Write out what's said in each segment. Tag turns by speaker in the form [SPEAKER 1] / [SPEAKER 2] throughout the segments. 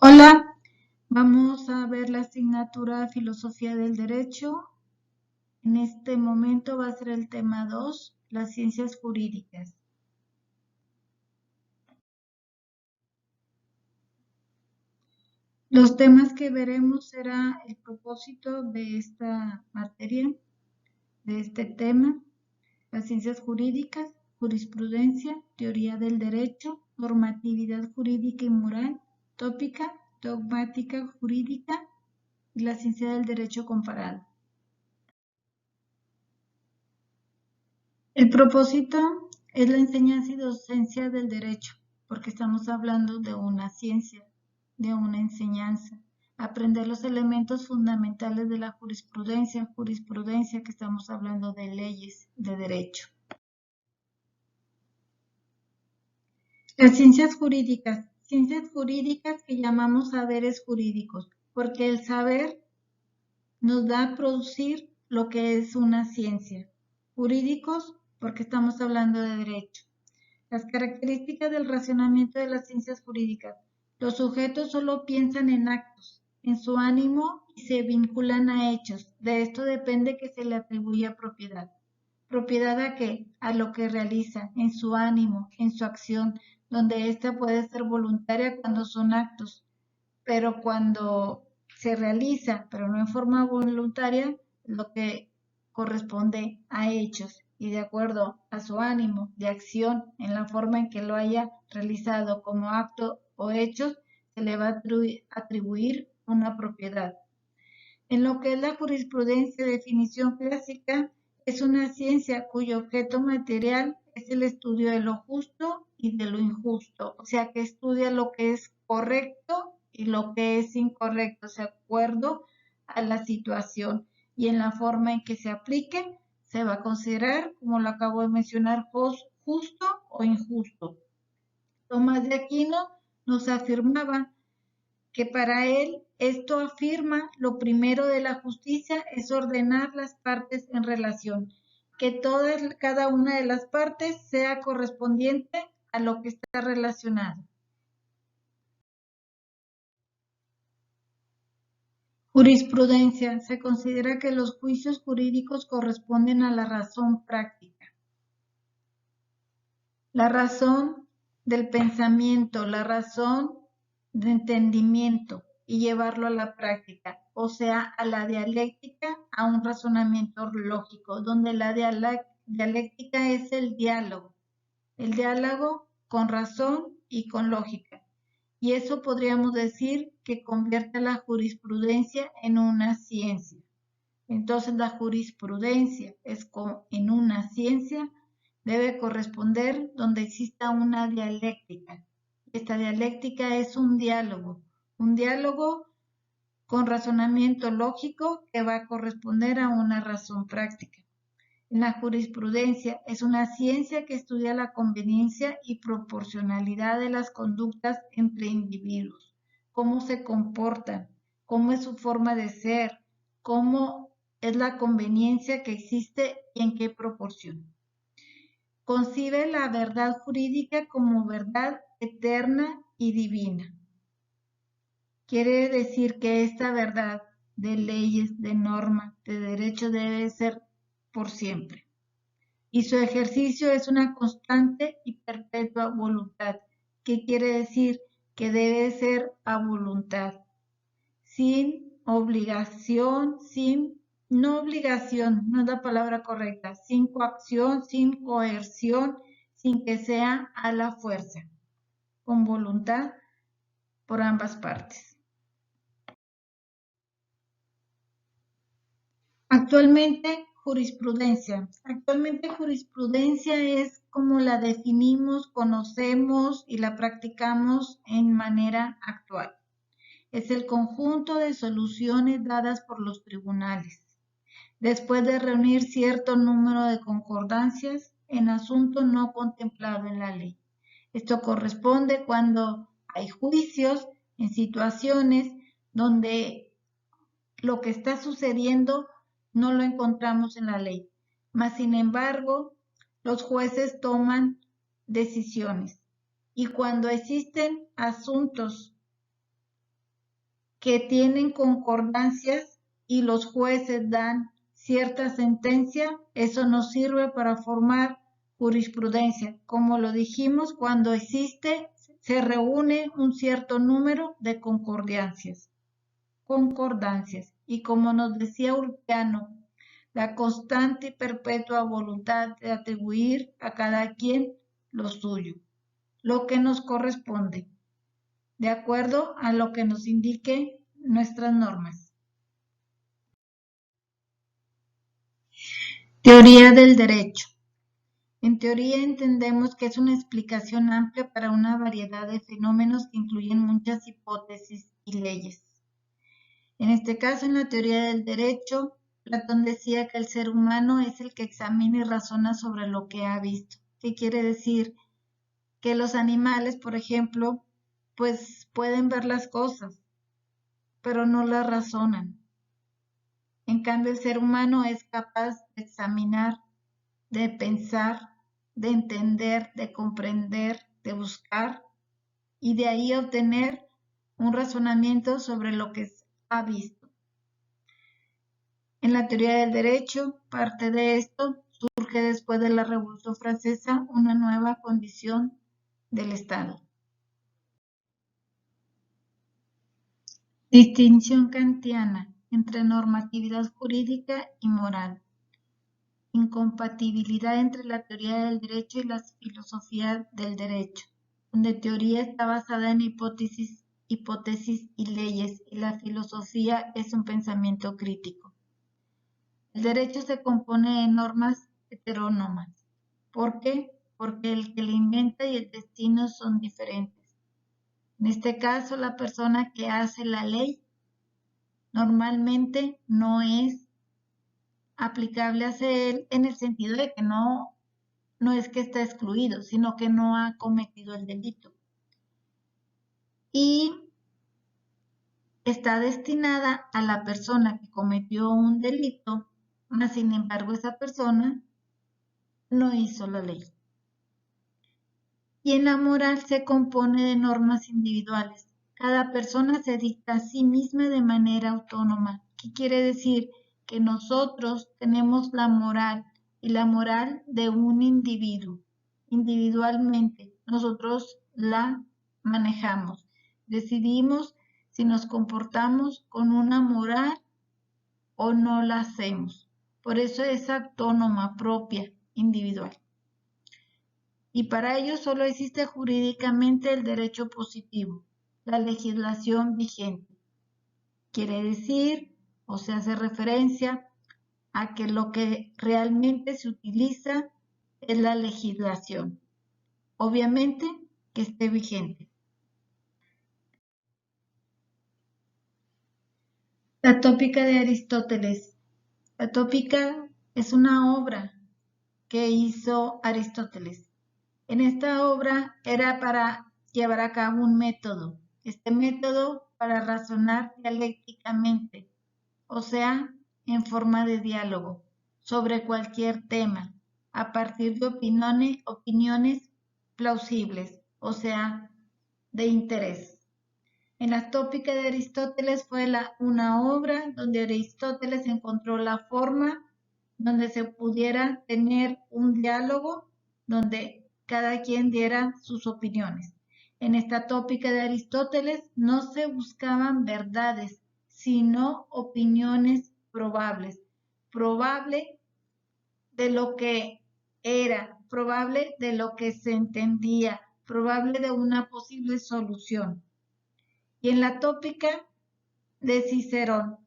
[SPEAKER 1] Hola, vamos a ver la asignatura Filosofía del Derecho. En este momento va a ser el tema 2, las ciencias jurídicas. Los temas que veremos será el propósito de esta materia, de este tema, las ciencias jurídicas, jurisprudencia, teoría del derecho, normatividad jurídica y moral, tópica, dogmática jurídica y la ciencia del derecho comparado. El propósito es la enseñanza y docencia del derecho, porque estamos hablando de una ciencia, de una enseñanza. Aprender los elementos fundamentales de la jurisprudencia que estamos hablando de leyes, de derecho. Las ciencias jurídicas que llamamos saberes jurídicos, porque el saber nos da a producir lo que es una ciencia. Jurídicos, porque estamos hablando de derecho. Las características del razonamiento de las ciencias jurídicas. Los sujetos solo piensan en actos, en su ánimo y se vinculan a hechos. De esto depende que se le atribuya propiedad. ¿Propiedad a qué? A lo que realiza, en su ánimo, en su acción, donde ésta puede ser voluntaria cuando son actos, pero cuando se realiza, pero no en forma voluntaria, lo que corresponde a hechos y de acuerdo a su ánimo de acción en la forma en que lo haya realizado como acto o hechos, se le va a atribuir una propiedad. En lo que es la jurisprudencia, definición clásica, es una ciencia cuyo objeto material es el estudio de lo justo y de lo injusto, o sea que estudia lo que es correcto y lo que es incorrecto, de acuerdo a la situación y en la forma en que se aplique, se va a considerar, como lo acabo de mencionar, justo o injusto. Tomás de Aquino nos afirmaba que para él esto afirma lo primero de la justicia es ordenar las partes en relación, que cada una de las partes sea correspondiente a lo que está relacionado. Jurisprudencia. Se considera que los juicios jurídicos corresponden a la razón práctica. La razón del pensamiento, la razón de entendimiento y llevarlo a la práctica, o sea, a la dialéctica, a un razonamiento lógico, donde la dialéctica es el diálogo con razón y con lógica. Y eso podríamos decir que convierte la jurisprudencia en una ciencia. Entonces la jurisprudencia en una ciencia debe corresponder donde exista una dialéctica. Esta dialéctica es un diálogo con razonamiento lógico que va a corresponder a una razón práctica. En la jurisprudencia es una ciencia que estudia la conveniencia y proporcionalidad de las conductas entre individuos, cómo se comportan, cómo es su forma de ser, cómo es la conveniencia que existe y en qué proporción. Concibe la verdad jurídica como verdad eterna y divina. Quiere decir que esta verdad de leyes, de normas, de derecho debe ser por siempre. Y su ejercicio es una constante y perpetua voluntad. ¿Qué quiere decir? Que debe ser a voluntad, sin obligación, no obligación, no es la palabra correcta, sin coacción, sin coerción, sin que sea a la fuerza, con voluntad por ambas partes. Actualmente jurisprudencia es como la definimos, conocemos y la practicamos en manera actual. Es el conjunto de soluciones dadas por los tribunales, después de reunir cierto número de concordancias en asunto no contemplado en la ley. Esto corresponde cuando hay juicios en situaciones donde lo que está sucediendo no lo encontramos en la ley. Mas, sin embargo, los jueces toman decisiones. Y cuando existen asuntos que tienen concordancias y los jueces dan cierta sentencia, eso nos sirve para formar jurisprudencia. Como lo dijimos, cuando se reúne un cierto número de concordancias. Y como nos decía Ulpiano, la constante y perpetua voluntad de atribuir a cada quien lo suyo, lo que nos corresponde, de acuerdo a lo que nos indique nuestras normas. Teoría del derecho. En teoría entendemos que es una explicación amplia para una variedad de fenómenos que incluyen muchas hipótesis y leyes. En este caso, en la teoría del derecho, Platón decía que el ser humano es el que examina y razona sobre lo que ha visto. ¿Qué quiere decir? Que los animales, por ejemplo, pues pueden ver las cosas, pero no las razonan. En cambio, el ser humano es capaz de examinar, de pensar, de entender, de comprender, de buscar y de ahí obtener un razonamiento sobre lo que ha visto. En la teoría del derecho, parte de esto surge después de la Revolución Francesa una nueva condición del Estado. Distinción kantiana entre normatividad jurídica y moral. Incompatibilidad entre la teoría del derecho y la filosofía del derecho, donde teoría está basada en hipótesis y leyes, y la filosofía es un pensamiento crítico. El derecho se compone de normas heterónomas. ¿Por qué? Porque el que la inventa y el destino son diferentes. En este caso, la persona que hace la ley normalmente no es aplicable hacia él en el sentido de que no es que está excluido, sino que no ha cometido el delito. Y está destinada a la persona que cometió un delito, mas sin embargo esa persona no hizo la ley. Y en la moral se compone de normas individuales. Cada persona se dicta a sí misma de manera autónoma. ¿Qué quiere decir? Que nosotros tenemos la moral y la moral de un individuo. Individualmente, nosotros la manejamos. Decidimos si nos comportamos con una moral o no la hacemos. Por eso es autónoma, propia, individual. Y para ello solo existe jurídicamente el derecho positivo, la legislación vigente. Quiere decir, o se hace referencia a que lo que realmente se utiliza es la legislación. Obviamente que esté vigente. La tópica de Aristóteles. La tópica es una obra que hizo Aristóteles. En esta obra era para llevar a cabo un método. Este método para razonar dialécticamente, o sea, en forma de diálogo, sobre cualquier tema, a partir de opiniones plausibles, o sea, de interés. En la tópica de Aristóteles fue una obra donde Aristóteles encontró la forma donde se pudiera tener un diálogo, donde cada quien diera sus opiniones. En esta tópica de Aristóteles no se buscaban verdades, sino opiniones probables. Probable de lo que era, probable de lo que se entendía, probable de una posible solución. Y en la tópica de Cicerón.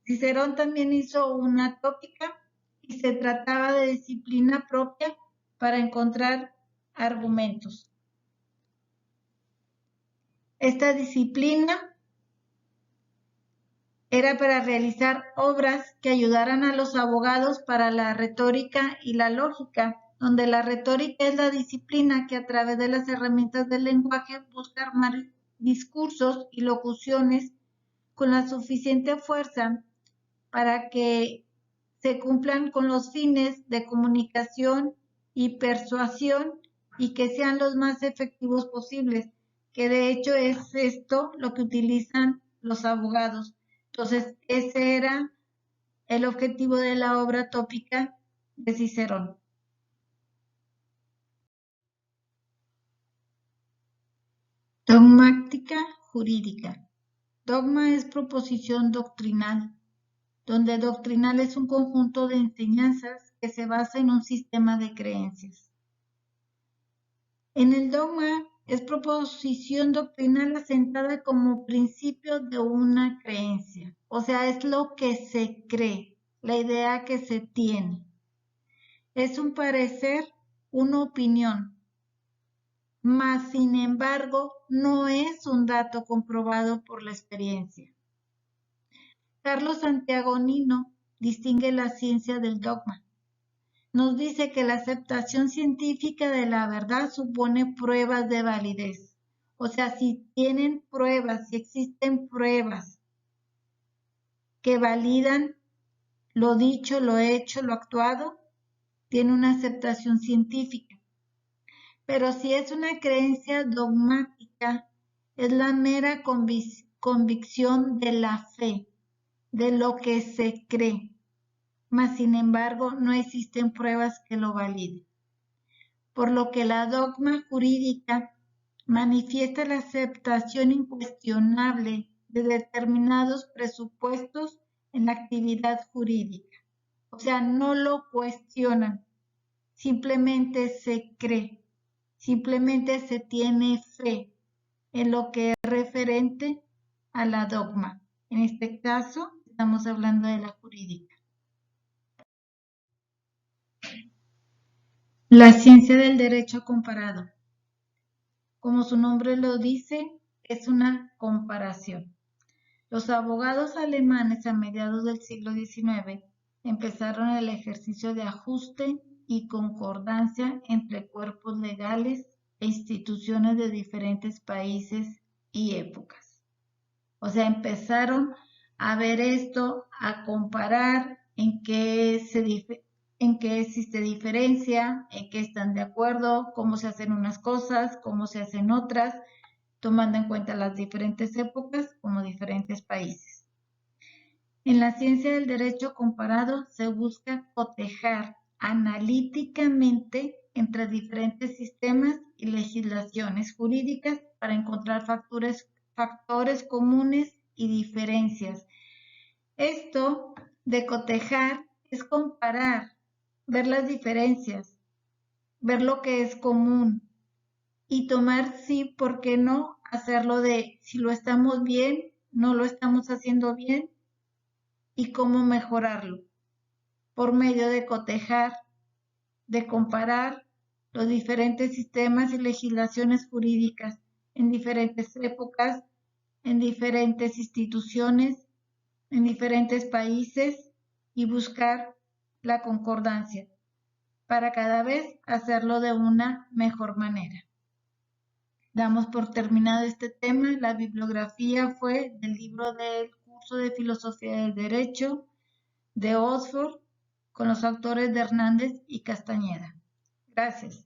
[SPEAKER 1] Cicerón también hizo una tópica y se trataba de disciplina propia para encontrar argumentos. Esta disciplina era para realizar obras que ayudaran a los abogados para la retórica y la lógica, donde la retórica es la disciplina que a través de las herramientas del lenguaje busca armar discursos y locuciones con la suficiente fuerza para que se cumplan con los fines de comunicación y persuasión y que sean los más efectivos posibles, que de hecho es esto lo que utilizan los abogados. Entonces, ese era el objetivo de la obra tópica de Cicerón. Dogmática jurídica. Dogma es proposición doctrinal, donde doctrinal es un conjunto de enseñanzas que se basa en un sistema de creencias. En el dogma es proposición doctrinal asentada como principio de una creencia, o sea, es lo que se cree, la idea que se tiene. Es un parecer, una opinión, mas sin embargo no es un dato comprobado por la experiencia. Carlos Santiagonino distingue la ciencia del dogma. Nos dice que la aceptación científica de la verdad supone pruebas de validez. O sea, si tienen pruebas, si existen pruebas que validan lo dicho, lo hecho, lo actuado, tiene una aceptación científica. Pero si es una creencia dogmática, es la mera convicción de la fe, de lo que se cree, mas sin embargo no existen pruebas que lo validen. Por lo que la dogma jurídica manifiesta la aceptación incuestionable de determinados presupuestos en la actividad jurídica. O sea, no lo cuestionan, simplemente se cree, simplemente se tiene fe en lo que es referente a la dogma. En este caso, estamos hablando de la jurídica. La ciencia del derecho comparado. Como su nombre lo dice, es una comparación. Los abogados alemanes a mediados del siglo XIX empezaron el ejercicio de ajuste y concordancia entre cuerpos legales e instituciones de diferentes países y épocas. O sea, empezaron a ver esto, a comparar en qué existe diferencia, en qué están de acuerdo, cómo se hacen unas cosas, cómo se hacen otras, tomando en cuenta las diferentes épocas como diferentes países. En la ciencia del derecho comparado se busca cotejar analíticamente entre diferentes sistemas y legislaciones jurídicas para encontrar factores comunes y diferencias. Esto de cotejar es comparar, ver las diferencias, ver lo que es común y tomar sí, ¿por qué no? Hacerlo de si lo estamos bien, no lo estamos haciendo bien y cómo mejorarlo por medio de cotejar, de comparar los diferentes sistemas y legislaciones jurídicas en diferentes épocas, en diferentes instituciones, en diferentes países y buscar la concordancia para cada vez hacerlo de una mejor manera. Damos por terminado este tema. La bibliografía fue del libro del curso de Filosofía del Derecho de Oxford con los autores de Hernández y Castañeda. Gracias.